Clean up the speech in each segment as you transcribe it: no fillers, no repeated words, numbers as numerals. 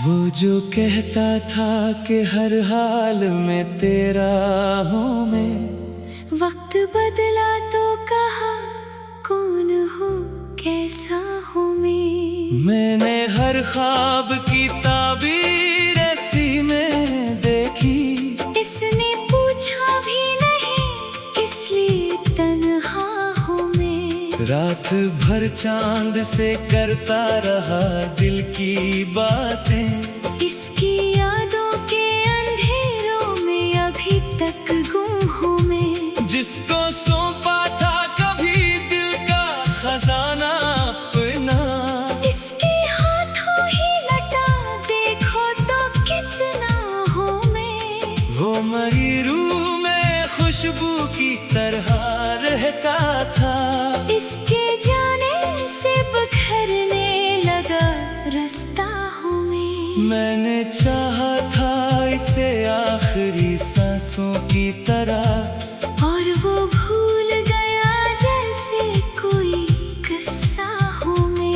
वो जो कहता था कि हर हाल में तेरा हूँ मैं, वक्त बदला तो कहा कौन हो कैसा हूँ मैंने हर ख्वाब की ताबीर ऐसी में देखी। इसने पूछा भी नहीं किस लिए तन्हा हूँ मैं। रात भर चांद से करता रहा दिल की बातें, इसकी यादों के अंधेरों में अभी तक गुम हूँ मैं। जिसको सौंपा था कभी दिल का खजाना अपना, इसके हाथों ही लटा देखो तो कितना हूँ मैं। वो मरी रूह में खुशबू की तरह रहता था। इसके जाने से बिखरने लगा रास्ता हूँ मैंने चाहा था इसे आखिरी सांसों की तरह, और वो भूल गया जैसे कोई किस्सा हूँ मैं।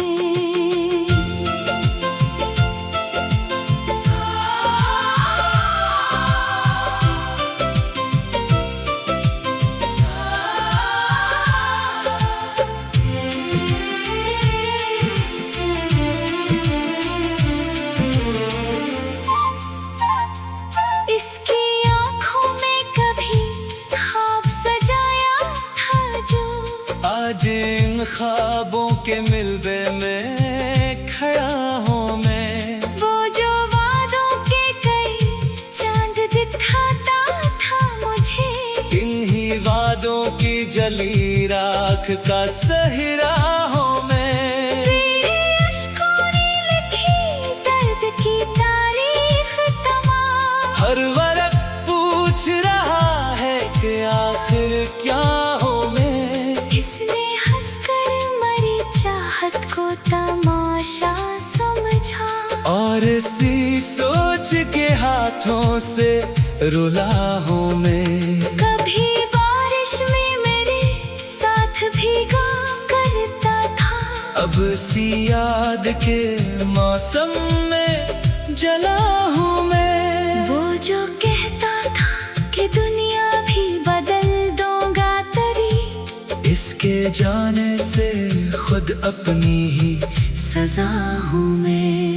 इसकी आँखों में कभी ख्वाब सजाया था जो, आज इन ख्वाबों के मिलबे में खड़ा हूँ मैं। वो जो वादों के कई चांद दिखाता था मुझे, इन्हीं वादों की जली राख का सहरा हूँ मैं। तेरे अश्कों ने लिखी दर्द की तारीफ तमाम, हर वक्त पूछ रहा है कि आखिर क्या हूँ मैं। इसने हंसकर मरी चाहत को तमाशा समझा, और इसी सोच के हाथों से रुला हूँ मैं। कभी बारिश में मेरे साथ भीगा करता था, अब सी याद के मौसम में जला हूँ मैं। वो जो कहता था कि दुनिया भी बदल दूंगा तेरी, इसके जाने से खुद अपनी ही सजा हूँ मैं।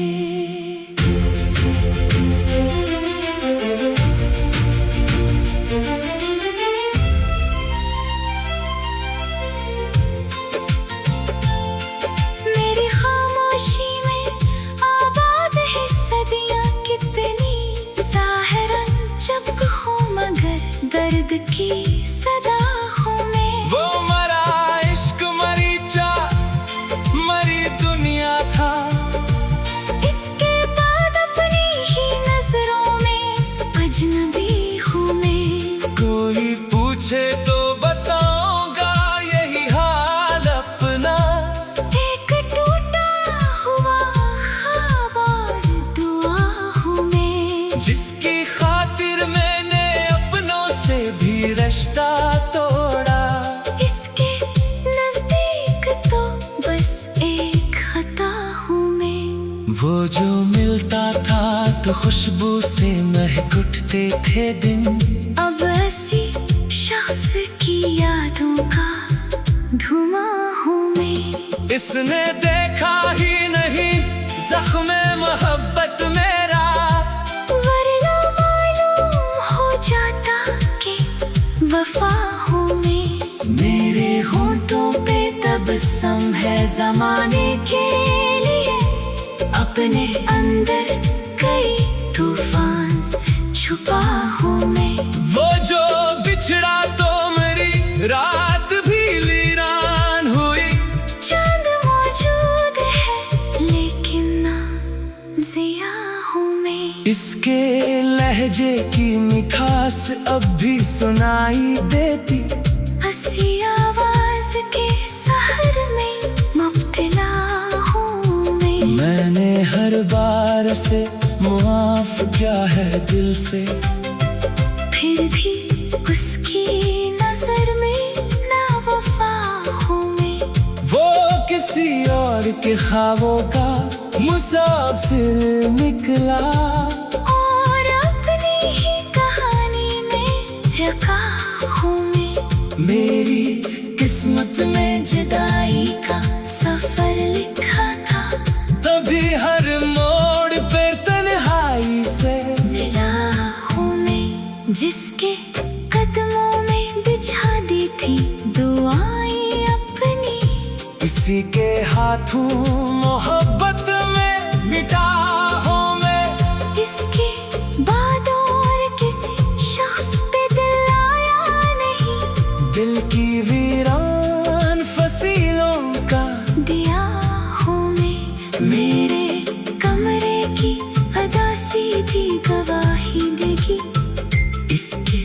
मेरी खामोशी में आबाद है सदियां कितनी, ज़ाहिरन जब हूँ मगर दर्द की सदा हूँ मैं। वो मरा इश्क मरी मरी दुनिया था, इसके बाद अपनी ही नजरों में अजनबी हूँ मैं। कोई पूछे तो बताऊंगा यही हाल अपना। एक टूटा हुआ ख्वाब और दुआ हूँ मैं, जिसकी खातिर मैंने अपनों से भी रिश्ता तोड़ा। इसके नजदीक तो बस एक खता हूँ मैं। वो जो मिलता था तो खुशबू से महक उठते थे दिन, अब ऐसी शख्स की यादों का धुआं हूँ मैं। इसने देखा ही नहीं जख्म मोहब्बत मेरा, वरना मालूम हो जाता कि वफा हूँ मैं। मेरे होठों पे तबस्सुम है जमाने के लिए, अपने अंदर कई तूफान छुपा हूँ मैं। वो जो बिछड़ा तो मेरी रात भी वीरान हुई। चांद मौजूद है लेकिन ना जिया हूँ मैं। इसके लहजे की मिठास अब भी सुनाई देती, हंसी आवाज के सहर में मुब्तला हूँ मैं। मैंने हर बार से मुआफ किया है दिल से, फिर भी उसकी नजर में नावफा हूँ मैं। वो किसी और के ख्वाबों का मुसाफिर निकला और अपनी ही कहानी में रखा हूँ मैं। मेरी किस्मत में जुदाई का सफर लिखा था, तभी हर मोड़ पर तन्हाई से मिला हूँ मैं। जिसके कदमों में बिछा दी थी दुआएं अपनी, किसी के हाथों मोहब्बत में मिटा हूँ मैं। इसके बाद और किसी शख्स पे दिल आया नहीं, दिल की वीरान फसीलों का दिया हूँ मैं। मेरे कमरे की अदा सीधी गवाही देगी, इसके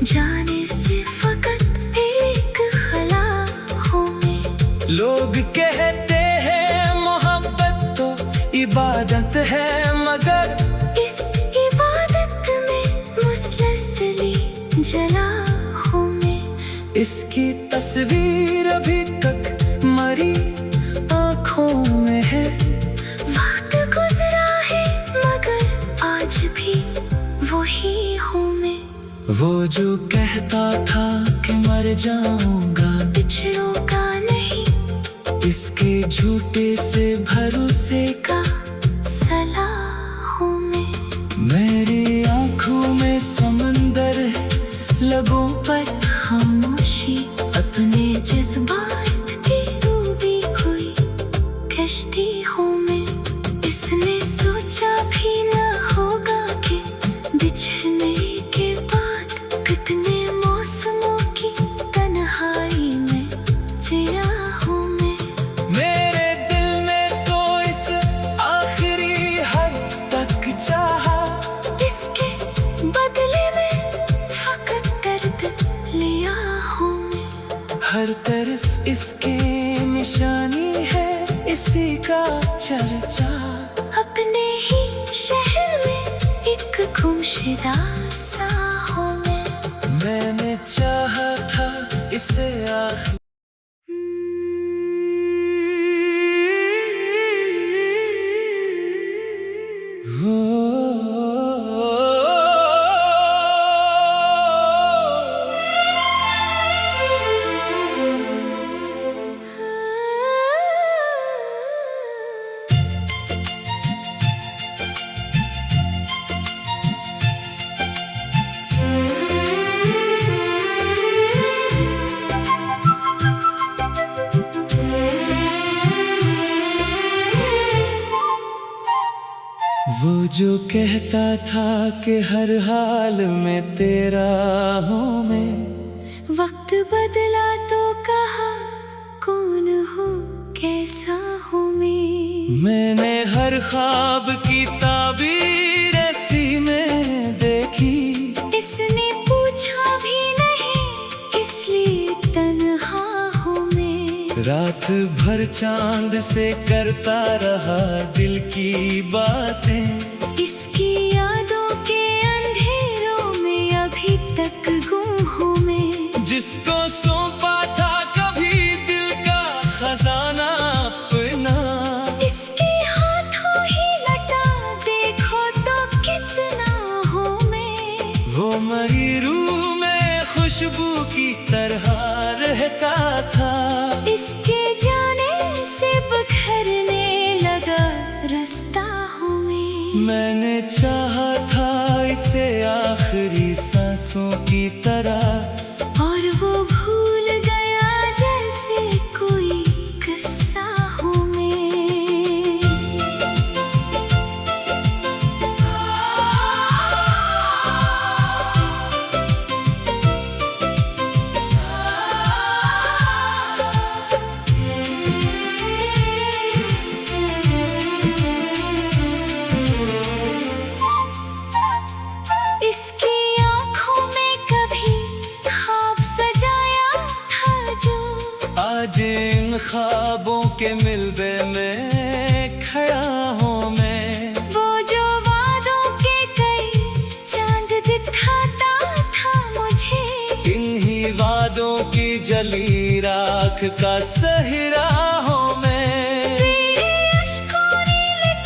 जाने से फकत एक खला हूँ मैं। लोग कहते हैं मोहब्बत तो इबादत है, मगर इस इबादत में मुसलसली जला हूँ मैं। इसकी तस्वीर अभी तक मरी आँखों में है। वक्त गुजरा है मगर आज भी वही हूँ मैं। वो जो कहता था कि मर जाऊंगा, बिछड़ोगा नहीं, इसके झूठे से भरोसे का सलाह हूँ मैं। मेरी आँखों में समंदर है, लगों पर खामोशी, अपने जज्बात की डूबी हुई कश्ती हूँ मैं। इसने सोचा भी न होगा कि बिछड़ने के बाद कितने मौसमों की तन्हाई में जिया हूँ मैं। मेरे दिल ने तो इस आखिरी हद तक चाहा, इसके बदले में फकत दर्द लिया हूँ मैं। हर तरफ इसके निशानी है, इसी का चर्चा। अपने ही शहर में एक गुमशुदा सा हूँ मैं। मैंने चाहा था इसे आखिर वो जो कहता था कि हर हाल में तेरा हूँ मैं। वक्त बदला तो कहा कौन हो कैसा हूँ मैं। मैंने हर ख्वाब की ताबीर ऐसी में देखी, इसने पूछा भी नहीं इसलिए तन्हा हूँ मैं। रात भर चांद से करता रहा दिल की बातें, इसकी यादों के अंधेरों में अभी तक गुम हूँ मैं। जिसको सौंपा था कभी दिल का खजाना अपना, इसके हाथों ही लटा देखो तो कितना हूँ मैं। वो मरी रूह में खुशबू की तरह रहता था, इसके जाने से बिखरने लगा रास्ता हूँ मैं। मैंने चाहा था इसे आखिरी सांसों की तरह, और वो भूल गया जैसे कोई किस्सा हूँ मैं। इसकी आँखों में कभी ख्वाब सजाया था जो, आज इन ख्वाबों के मिलबे में खड़ा हूँ मैं। वो जो वादों के कई चांद दिखाता था मुझे, इन्हीं वादों की जली राख का सहरा हूँ मैं। मेरे अश्कों ने लिखा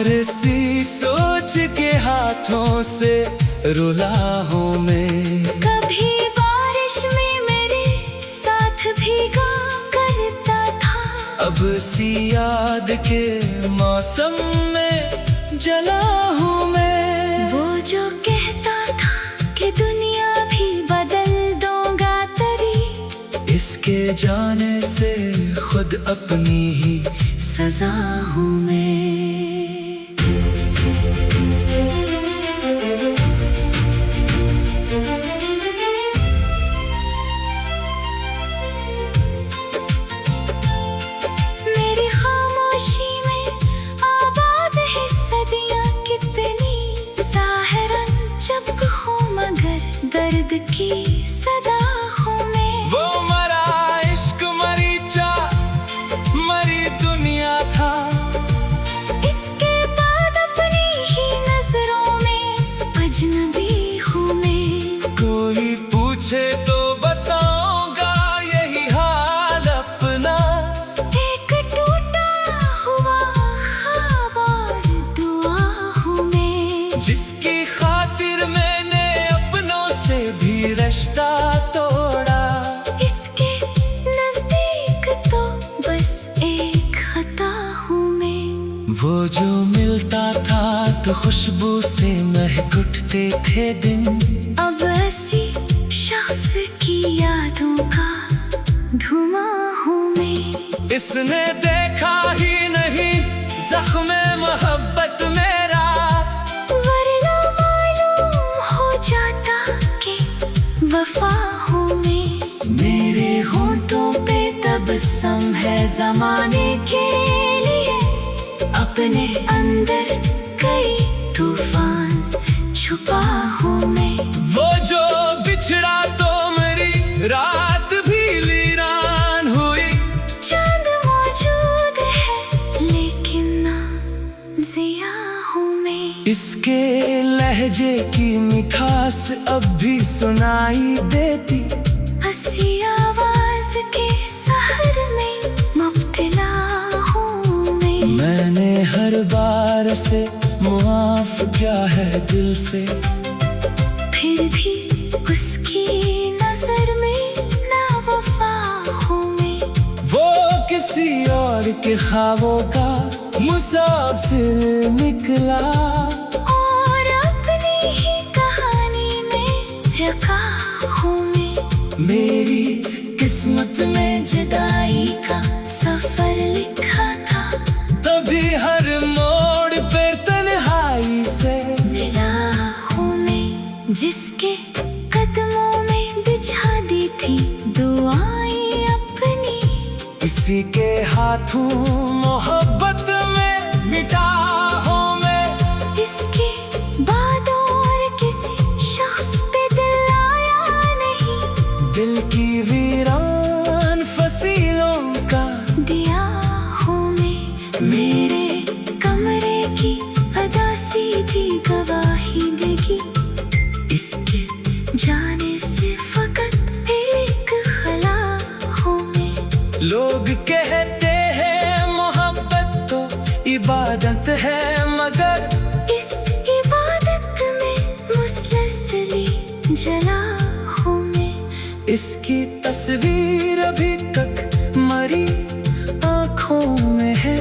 और इसी सोच के हाथों से रुला हूँ मैं। कभी बारिश में मेरे साथ भीगा करता था, अब सी याद के मौसम में जला हूँ मैं। वो जो कहता था कि दुनिया भी बदल दूंगा तेरी, इसके जाने से खुद अपनी ही सजा हूँ मैं। मेरी खामोशी में आबाद है सदियां कितनी, ज़ाहिरन जब हूँ मगर दर्द की सदा हूँ मैं। वो मरा इश्क मरीचा मरी दुनिया था, इसके बाद अपनी ही नजरों में अजनबी हूँ मैं। कोई पूछे तो बताऊंगा यही हाल अपना, एक टूटा हुआ ख्वाब और दुआ हूँ मैं। जिसकी खातिर मैंने अपनों से भी रिश्ता तोड़ा, इसके नजदीक तो बस एक खता हूँ मैं। वो जो मिलता था तो खुशबू से महक उठते थे दिन, अब ऐसी शख्स की यादों का धुआं हूँ मैं। इसने देखा ही नहीं जख्म मोहब्बत मेरा, वरना मालूम हो जाता कि वफा हूँ मैं। मेरे होंठों पे तबस्सुम है जमाने के लिए, अपने अंदर कई तूफान छुपा हूँ मैं। वो जो बिछड़ा तो मेरी रात भी वीरान हुई, चांद मौजूद है लेकिन ना जिया हूँ मैं। इसके लहजे की मिठास अब भी सुनाई देती, हंसी आवाज के सहर में मुब्तला हूँ मैं। मैंने हर बार से मुआफ किया है दिल से, फिर भी उसकी नजर में नावफा हूँ मैं। वो किसी और के ख्वाबों का मुसाफिर निकला, और अपनी ही कहानी में रखा हूँ मैं। मेरी किस्मत में जुदाई का सफर लिखा था, तभी हर मोड़ पर तन्हाई से मिला हूँ मैं। जिसके कदमों में बिछा दी थी दुआएं अपनी, इसी के हाथों मोहब्बत में मिटा हूँ मैं। इसके बाद और किसी शख्स पे दिल आया नहीं, दिल की वीरान फसीलों का दिया हूँ मैं। मेरे कमरे की अदा सीधी गवाही देगी, इसके जाने से फकत एक खला हूँ मैं। लोग कहते हैं मोहब्बत तो इबादत है, मगर इस इबादत में मुसलसली जला हूँ मैं। इसकी तस्वीर अभी तक मरी आँखों में है।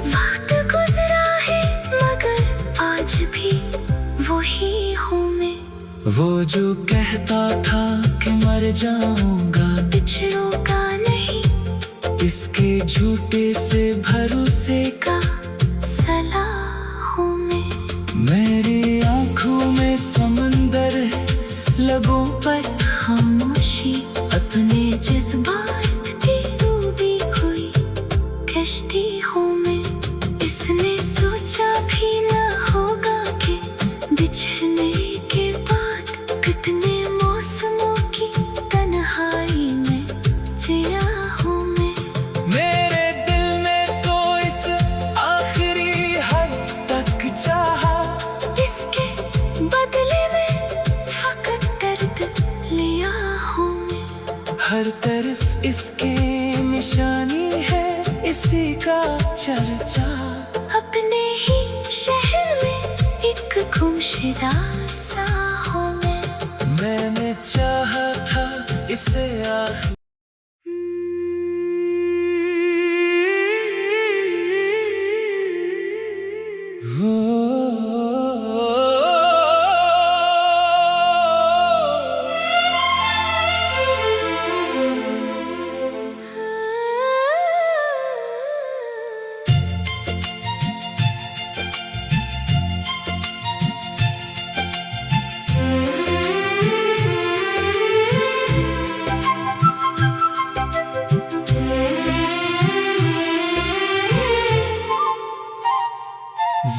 वक्त गुजरा है मगर आज भी वही हूँ मैं। वो जो कहता था कि मर जाऊंगा, बिछड़ूंगा नहीं, इसके झूठे से भरोसे का सलाह हूँ मैं। मेरी आँखों में समंदर है, लगों पर खामोशी, अपने जज्बात की डूबी हुई कश्ती हूँ मैं। इसने सोचा भी न होगा कि बिछड़ने के बाद कितने मौसमों की तन्हाई में जिया हूँ मैं। मेरे दिल ने तो इस आखिरी हद तक चाहा, इसके बदले में फकत दर्द लिया हूँ मैं। हर तरफ इसके निशानी है, इसी का चर्चा। अपने ही गुमशुदा सा हूँ मैंने चाहा था इसे आखिर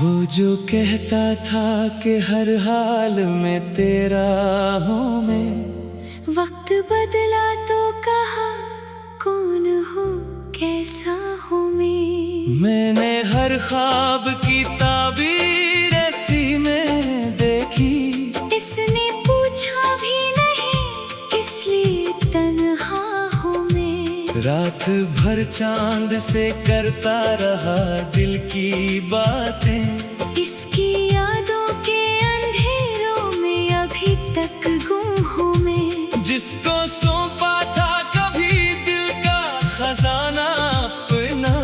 वो जो कहता था कि हर हाल में तेरा हूँ मैं, वक्त बदला तो कहा कौन हूँ कैसा हूँ मैंने हर ख्वाब की ताबीर ऐसी में देखी, इसने पूछा भी नहीं किस लिए तन्हा हूँ मैं। रात भर चांद से करता रहा दिल की बातें, इसकी यादों के अंधेरों में अभी तक गुम हूँ मैं। जिसको सौंपा था कभी दिल का खजाना अपना,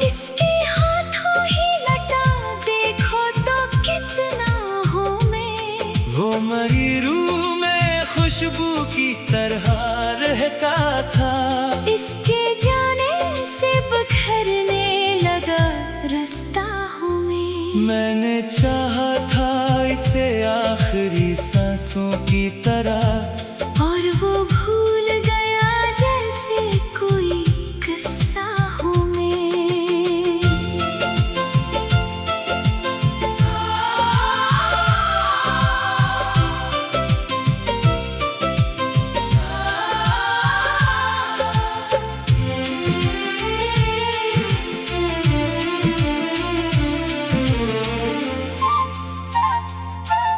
इसके हाथों ही लटा देखो तो कितना हूँ मैं। वो मरी रूह में खुशबू की तरह रहता था, इसके जाने से बिखरने लगा रास्ता हूँ मैंने चाहा था इसे आखिरी सांसों की तरह, और वो भूल गया जैसे कोई किस्सा हूँ मैं।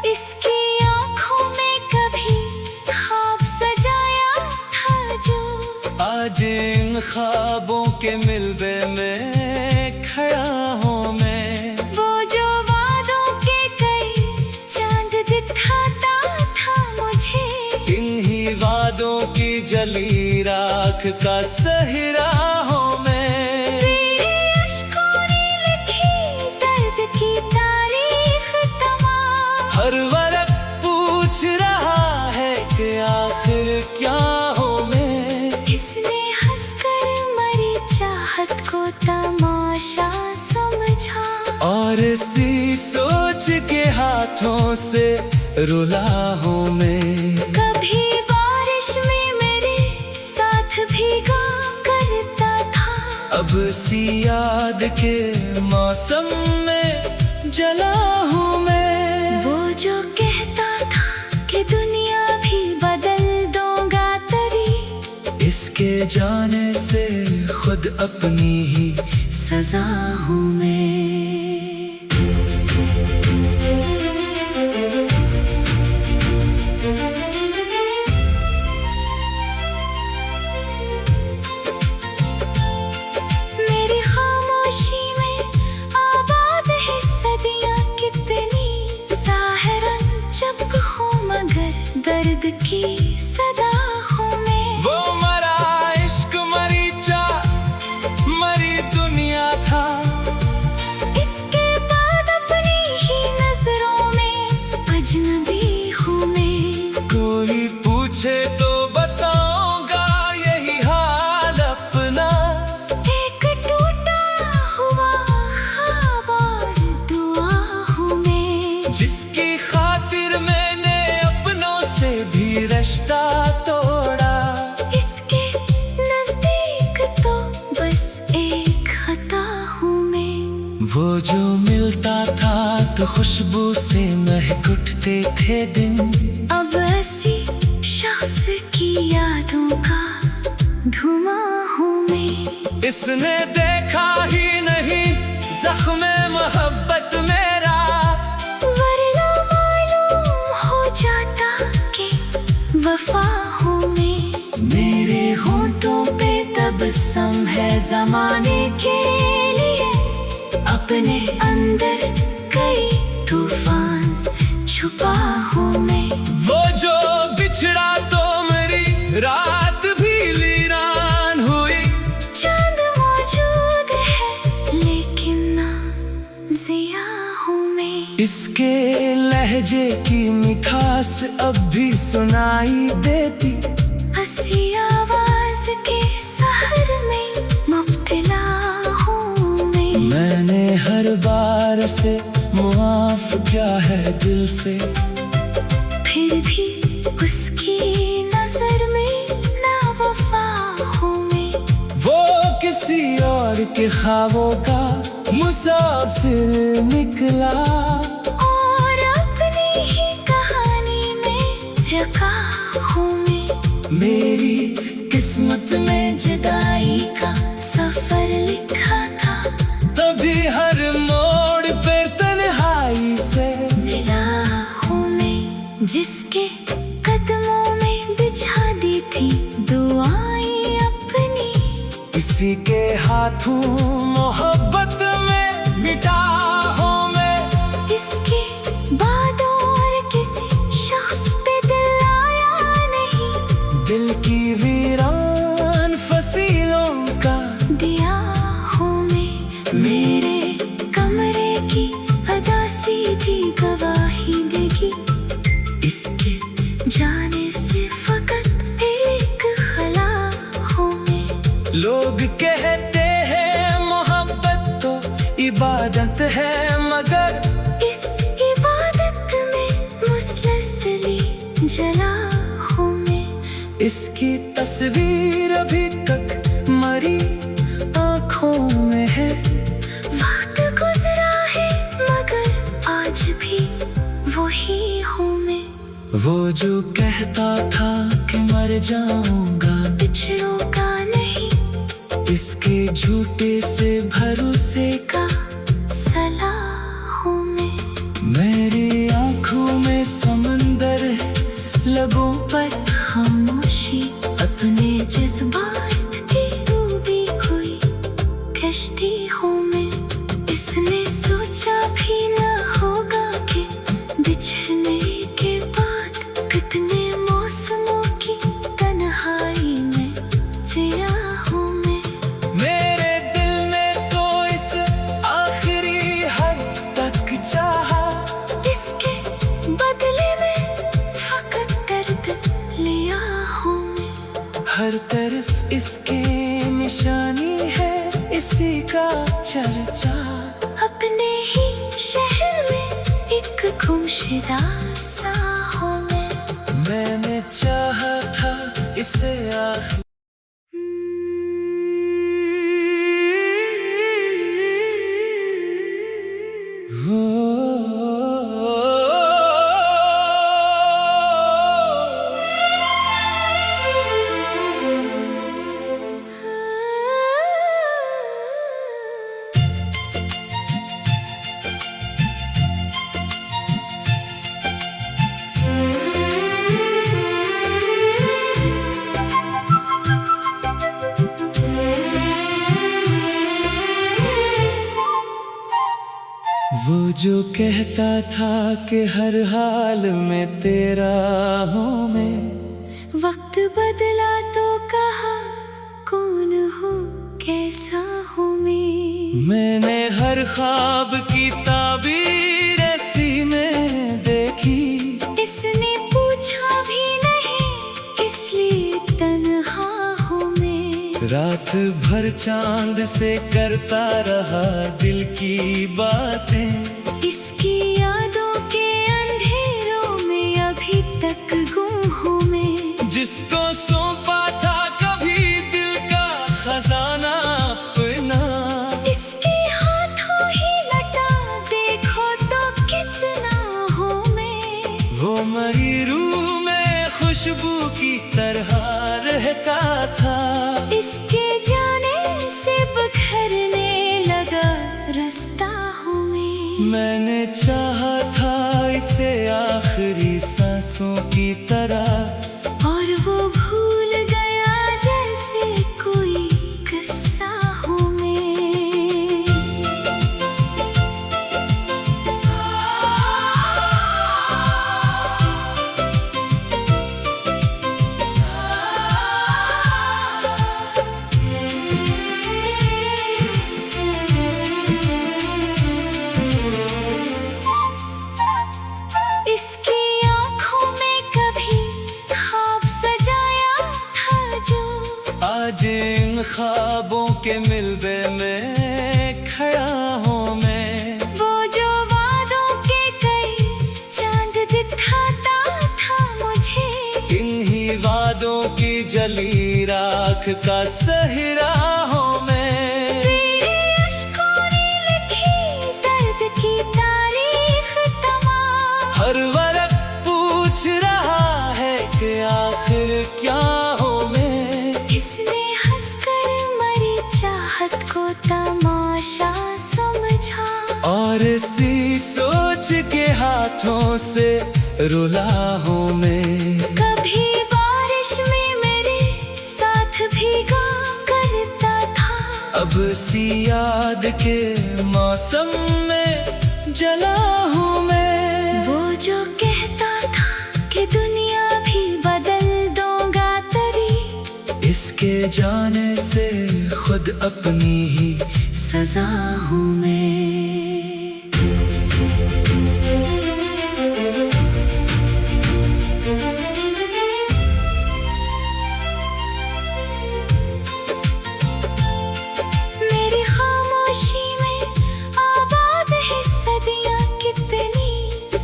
इसकी आँखों में कभी ख्वाब सजाया था जो, आज इन ख्वाबों के मिलबे में खड़ा हूँ मैं। वो जो वादों के कई चांद दिखाता था मुझे, इन्हीं वादों की जली राख का सहरा हूँ मैं। तेरे अश्कों ने लिखी दर्द की तारीख तमाम, हर वक्त पूछ रहा है कि आखिर क्या हूँ मैं। इसने हंसकर मरी चाहत को तमाशा समझा, और इसी सोच के हाथों से रुला हूँ मैं। कभी बारिश में मेरे साथ भीगा करता था, अब सी याद के मौसम में जला हूँ मैं। वो जो कहता था कि दुनिया भी बदल दूंगा तेरी, इसके जाने से खुद अपनी ही सजा हूँ मैं। मेरी खामोशी में आबाद है सदियाँ कितनी, ज़ाहिरन चुप हूँ मगर दर्द की सदा हूँ मैं। वो मरा इश्क मरी मरी दुनिया था, इसके बाद अपनी ही नजरों में अजनबी हूँ मैं। कोई पूछे तो बताऊंगा यही हाल अपना, एक टूटा हुआ ख्वाब और दुआ हूँ मैं। जिसकी खातिर मैंने अपनों से भी रिश्ता तोड़ा, इसके नजदीक तो बस एक खता हूँ मैं। वो जो मिलता था तो खुशबू से महक उठते थे दिन, अब ऐसी शख्स की यादों का धुआं हूँ मैं। इसने देखा ही नहीं जख्म मोहब्बत मेरा, वरना मालूम हो जाता कि वफा हूँ मैं। मेरे होंठों पे तबस्सुम है जमाने के लिए, अपने अंदर कई तूफान छुपा हूँ मैं। वो जो बिछड़ा तो मेरी रात भी वीरान हुई। चांद मौजूद है लेकिन ना जिया हूँ मैं। इसके लहजे की मिठास अब भी सुनाई देती। हंसी आवाज के सहर में मुब्तला हूँ मैं। मैंने हर बार से मुआफ किया है दिल से, फिर भी उसकी नजर में नावफा हूँ मैं। वो किसी और के ख्वाबों का मुसाफिर निकला, और अपनी ही कहानी में रखा हूँ मैं। मेरी किस्मत में जुदाई का सफर लिखा था, तभी हर मोड़ पर तन्हाई से मिला हूँ मैं। जिसके कदमों में बिछा दी थी दुआएं अपनी, किसी के हाथों मोहब्बत में मिटा हूँ मैं। इसके बाद और किसी शख्स पे दिल आया नहीं, दिल की वीरान फसीलों का दिया हूँ मैं। मेरे कमरे की अदा सीधी गवाही देगी, इसके जाने से फकत एक खला हूँ मैं। लोग कहते हैं मोहब्बत तो इबादत है, मगर इस इबादत में मुसलसली जला हूँ मैं। इसकी तस्वीर अभी तक मरी आँखों में है। वक्त गुजरा है मगर आज भी वही हूँ मैं। वो जो कहता था कि मर जाऊंगा, बिछड़ूंगा नहीं, इसके झूठे से भरोसे का सलाह हूँ मैं। मेरी आँखों में समंदर है, लगों पर खामोशी। अपने जज्बात की डूबी हुई कश्ती हूँ मैं। इसने सोचा भी न होगा कि बिछड़ने के बाद कितने मौसमों की तन्हाई में जिया हूँ मैं। मेरे दिल ने तो इस आखिरी हद तक चाहा, इसके बदले में फकत दर्द लिया हूँ मैं। हर तरफ इसके निशानी है, इसी का चर्चा। अपने ही शहर में एक गुमशुदा सा हूँ मैं। मैंने चाहा था इसे आखिर वो जो कहता था कि हर हाल में तेरा हूँ मैं। वक्त बदला तो कहा कौन हो कैसा हूँ मैं। मैंने हर ख्वाब की ताबीर ऐसी में देखी। इसने पूछा भी नहीं किस लिए तन्हा हूँ मैं। रात भर चांद से करता रहा दिल की बातें। इसकी यादों के अंधेरों में अभी तक गुम हूँ मैं। जिसको सौंपा था कभी दिल का खजाना अपना, इसके हाथों ही लटा देखो तो कितना हूँ मैं। वो मरी रूह में खुशबू की तरह रहता था। इसके जाने से बिखरने लगा रास्ता हूँ मैं। मैंने चाहा था इन ख्वाबों के मिलबे में खड़ा हूँ मैं। वो जो वादों के कई चांद दिखाता था मुझे, इन्हीं वादों की जली राख का सहरा हूँ मैं। तेरे अश्कों ने लिखी दर्द की तारीख तमाम, हर वरक पूछ रहा है कि आखिर क्या हूँ मैं। इसने हंसकर मरी चाहत को तमाशा समझा, और इसी सोच के हाथों से रुला हूँ मैं। कभी बारिश में मेरे साथ भीगा करता था, अब सी याद के मौसम में जला हूँ मैं। वो जो कहता था कि दुनिया भी बदल दूंगा तेरी, इसके जाने से खुद अपनी ही सजा हूँ मैं। मेरी खामोशी में आबाद है सदियां कितनी,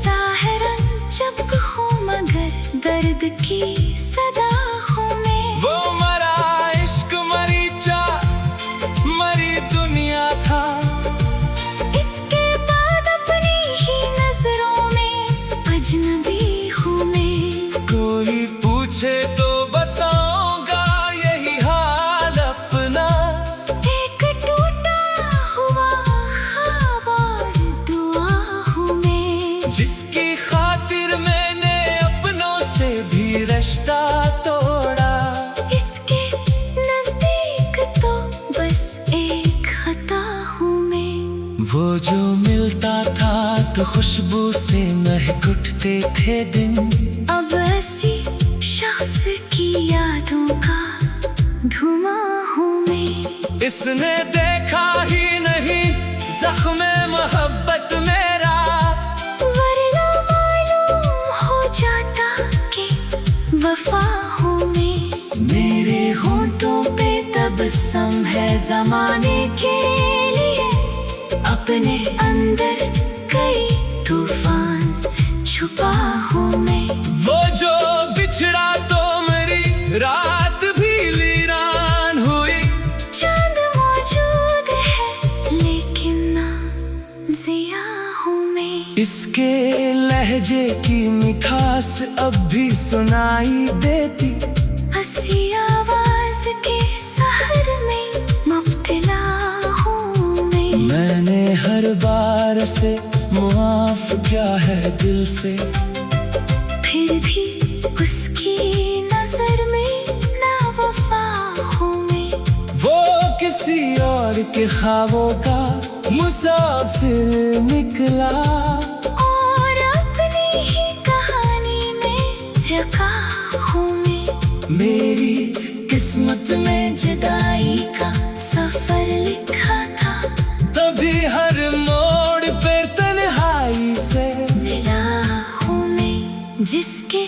ज़ाहिरन जब हूँ मगर दर्द की सदा हूँ मैं। वो मरा इश्क मरीचा मरी दुनिया था, इसके बाद अपनी ही नजरों में अजनबी हूँ मैं। कोई पूछे तो बताऊंगा यही हाल अपना। एक टूटा हुआ ख्वाब और दुआ हूँ मैं, जिसकी खातिर मैंने अपनों से भी रिश्ता तोड़ा। इसके नजदीक तो बस एक खता हूँ मैं। वो जो मिलता था तो खुशबू से महक उठते थे दिन, अब ऐसी शख्स की यादों का धुआं हूँ मैं। इसने देखा ही नहीं जख्म मोहब्बत मेरा, वरना मालूम हो जाता कि वफा हूँ मैं। मेरे होंठों पे तबस्सुम है ज़माने के लिए, अपने अंदर कई तूफान छुपा हूँ मैं। वो जो बिछड़ा तो मेरी रात भी वीरान हुई। चांद मौजूद है लेकिन ना जिया हूँ मैं। इसके लहजे की मिठास अब भी सुनाई देती, हंसी आवाज के सहर में मुब्तला हूँ मैं। मैंने हर बार से मुआफ किया है दिल से, फिर भी उसकी नजर में ना वफा हूँ मैं। वो किसी और के ख्वाबों का मुसाफिर निकला, और अपनी ही कहानी में रखा हूँ मैं। मेरी किस्मत में जुदाई का सफर लिखा था, तभी हर मोड़ पर तन्हाई से मिला हूँ मैं। जिसके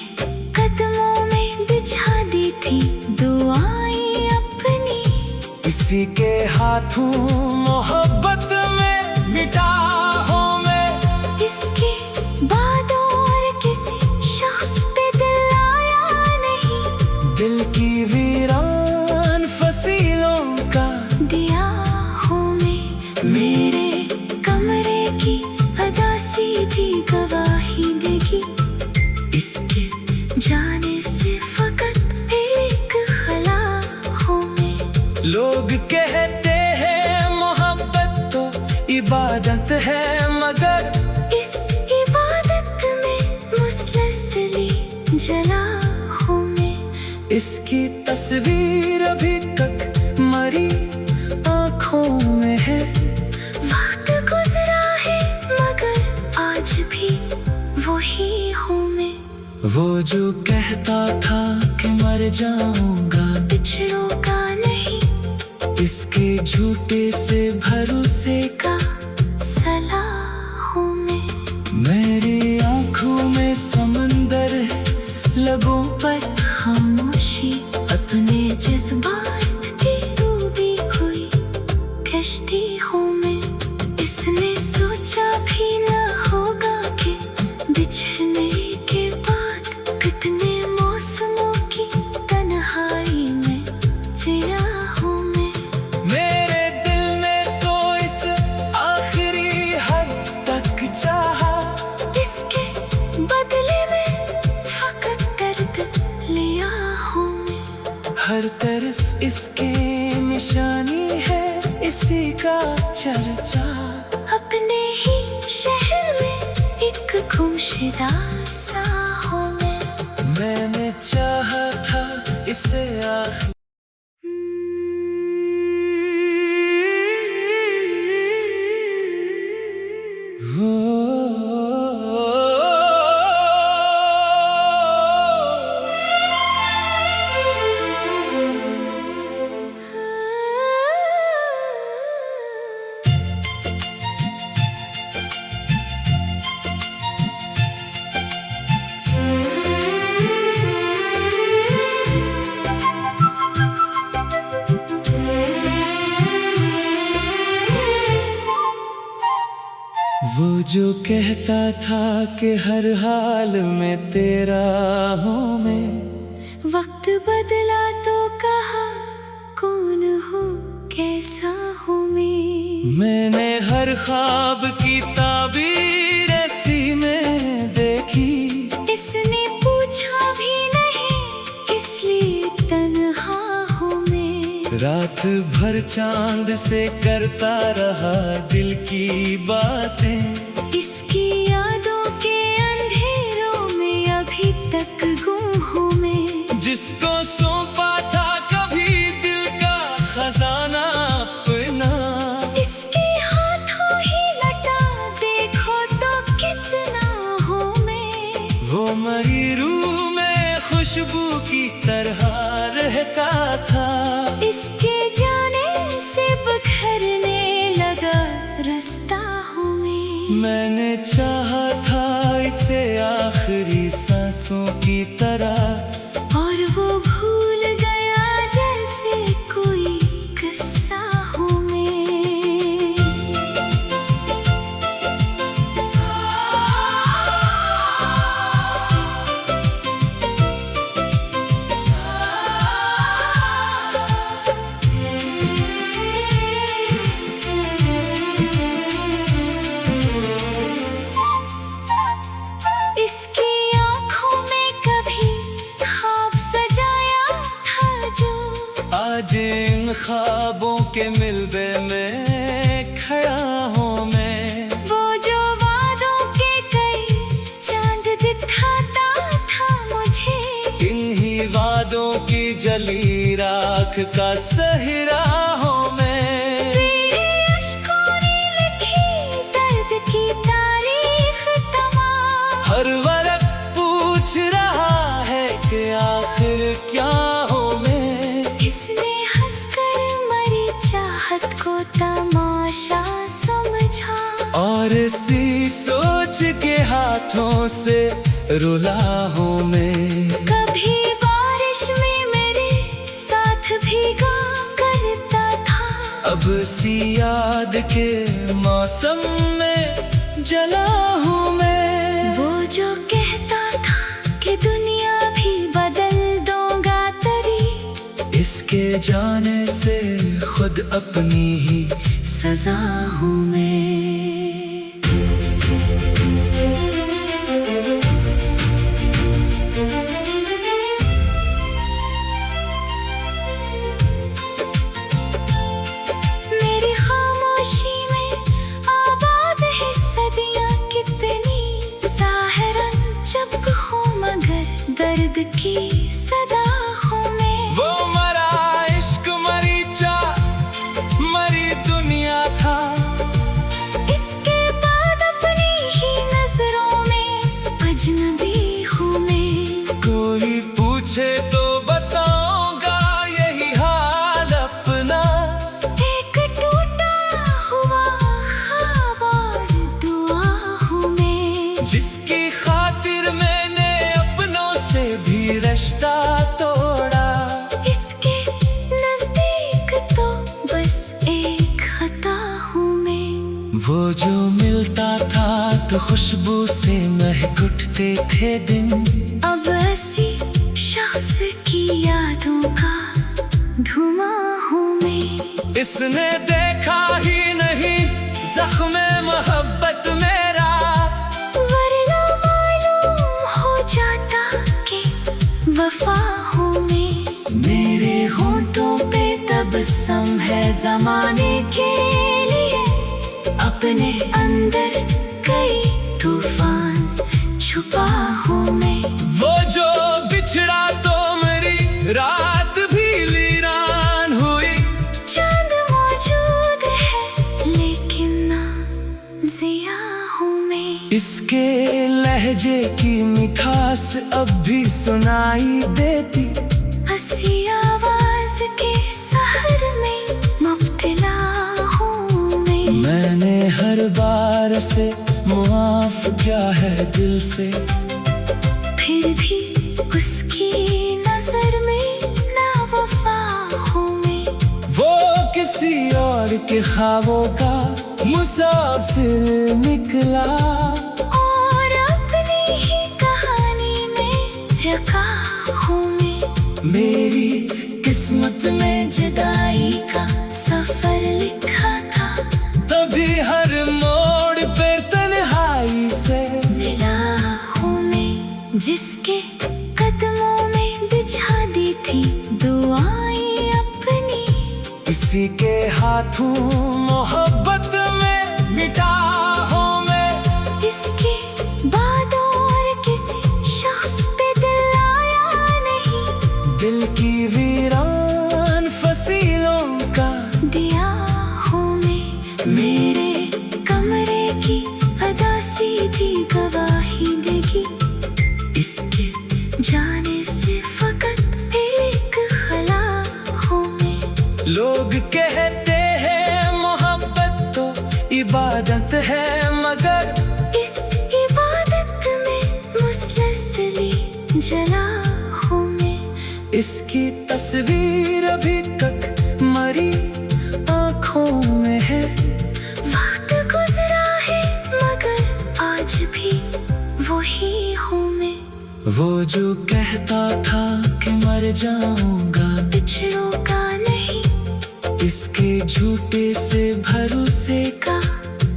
कदमों में बिछा दी थी दुआएं अपनी, इसी के हाथों मोहब्बत में मिटा हूँ मैं। इसके बाद और किसी शख्स पे दिल आया नहीं, दिल की वीरान फसीलों का दिया हूँ मैं। मेरे कमरे की अदा सीधी गवाही देगी, इसके जाने से फकत एक खला हूँ मैं। लोग कहते हैं मोहब्बत तो इबादत है, मगर इस इबादत में मुसलसली जला हूँ मैं। इसकी तस्वीर अभी तक मरी आँखों में है। वक्त गुजरा है मगर आज भी वही हूँ मैं। वो जो कहता था कि मर जाऊंगा बिछड़ूंगा नहीं, इसके झूठे से भरोसे का सलाह हूँ मैं। मेरी आँखों में समंदर है, लगों पर खामोशी अपने जज्बात की पूछती हूँ मैं, इसने सोचा भी न होगा कि बिछड़ने के बाद कितने मौसमों की तन्हाई में जिया हूँ मैं। मेरे दिल ने तो इस आखिरी हद तक चाहा, इसके बदले में फकत दर्द लिया हूँ मैं। हर तरफ इसके निशानी है, इसी का चर्चा। अपने ही शहर में एक गुमशुदा सा हूँ मैं। मैंने चाहा था इसे आखिर वो जो कहता था कि हर हाल में तेरा हूँ मैं, वक्त बदला तो कहा कौन हूँ कैसा हूँ मैं। मैंने हर ख्वाब की ताबीर ऐसी में देखी, इसने पूछा भी नहीं इसलिए तन्हा हूँ मैं। रात भर चांद से करता रहा दिल की बातें, इसकी यादों के अंधेरों में अभी तक गुम हूँ मैं। जिसको सौंपा था कभी दिल का खजाना अपना, इसके हाथों ही लटा देखो तो कितना हूँ मैं। वो मरी रूह में खुशबू की तरह रहता था, इसके जाने से बिखरने लगा रास्ता हूँ मैं। मैंने चाहा था इसे आखिरी सांसों की तरह, और वो भूल गया जैसे कोई किस्सा हूँ मैं। इसकी आँखों में कभी ख्वाब सजाया था जो, आज इन ख्वाबों के मिलबे में खड़ा हूँ मैं। वो जो वादों के कई चांद दिखाता था मुझे, इन्हीं वादों की जली राख का सहरा हूँ मैं। तेरे अश्कों ने लिखी दर्द की तारीख तमाम। हर वक्त पूछ रहा है कि आखिर क्या हूँ मैं। इसने हंसकर मरी चाहत को तमाशा समझा, और इसी सोच के हाथों से रुला हूँ मैं। कभी बारिश में मेरे साथ भीगा करता था, अब सी याद के मौसम में जला हूँ मैं। वो जो कहता था कि दुनिया भी बदल दूंगा तेरी, इसके जाने से खुद अपनी ही सजा हूँ मैं। मेरी खामोशी में आबाद है सदियाँ कितनी, ज़ाहिरन जब हूँ मगर दर्द की सदा हूँ मैं। वो मरा इश्क मरी चा मरी दुनिया था, वो जो मिलता था तो खुशबू से महक उठते थे दिन। अब ऐसी शख्स की यादों का धुआं हूँ मैं। इसने देखा ही नहीं ज़ख्म मोहब्बत मेरा, वरना मालूम हो जाता कि वफा हूँ मैं। मेरे होंठों पे तबस्सुम है ज़माने के लिए, अपने अंदर कई तूफान छुपा हूँ मैं। वो जो बिछड़ा तो मेरी रात भी वीरान हुई। चांद मौजूद है लेकिन ना जिया हूँ मैं। इसके लहजे की मिठास अब भी सुनाई देती, हंसी आवाज के सहर में मुब्तला हूँ मैं। मैंने हर बार से मुआफ किया है दिल से, फिर भी उसकी नजर में ना वफा हूँ मैं। वो किसी और के ख्वाबों का मुसाफिर निकला, और अपनी ही कहानी में रखा हूँ मैं। मेरी किस्मत में जुदाई का सफर लिखा था, तभी हर मोड़ पर तन्हाई से मिला हूँ मैं। जिसके कदमों में बिछा दी थी दुआएं अपनी, किसी के हाथों मोहब्बत में मिटा हूँ मैं। इसके बाद और किसी शख्स पे दिल आया नहीं, दिल की वीरान फसीलों का दिया हूँ मैं। मेरे कमरे की अदा सीधी गवाही देगी, इसके जाने से फकत एक खला हूँ मैं। लोग कहते हैं मोहब्बत तो इबादत है, मगर इस इबादत में मुसलसली जला हूँ मैं। इसकी तस्वीर अभी तक मरी आँखों में है। वक्त गुजरा है मगर आज भी वही हूँ मैं। वो जो कहता था कि मर जाऊंगा, बिछड़ोगा नहीं, इसके झूठे से भरोसे का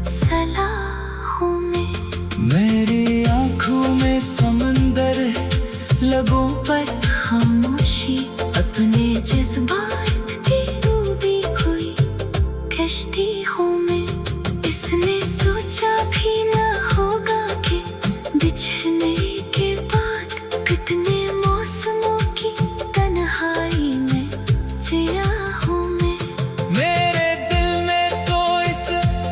सलाह हूँ मैं। मेरी आँखों में समंदर है, लगों पर खामोशी, अपने जज्बात की डूबी हुई कश्ती हूँ मैं। इसने सोचा भी न होगा कि बिछड़ने के बाद कितने मौसमों की तन्हाई में जिया हूँ मैं। मेरे दिल ने तो इस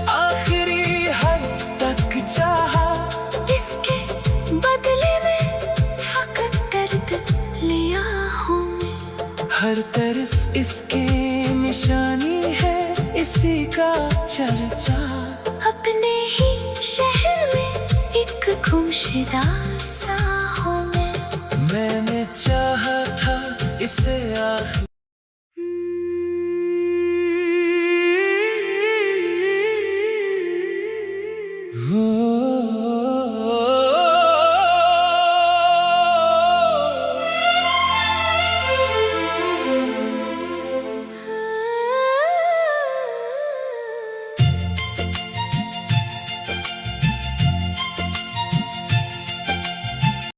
आखिरी हद तक चाहा, इसके बदले में फकत दर्द लिया हूँ मैं। हर तरफ इसके निशानी है, इसी का चर्चा। अपने ही शहर में एक गुमशुदा सा हूँ मैं। मैंने चाहा था इसे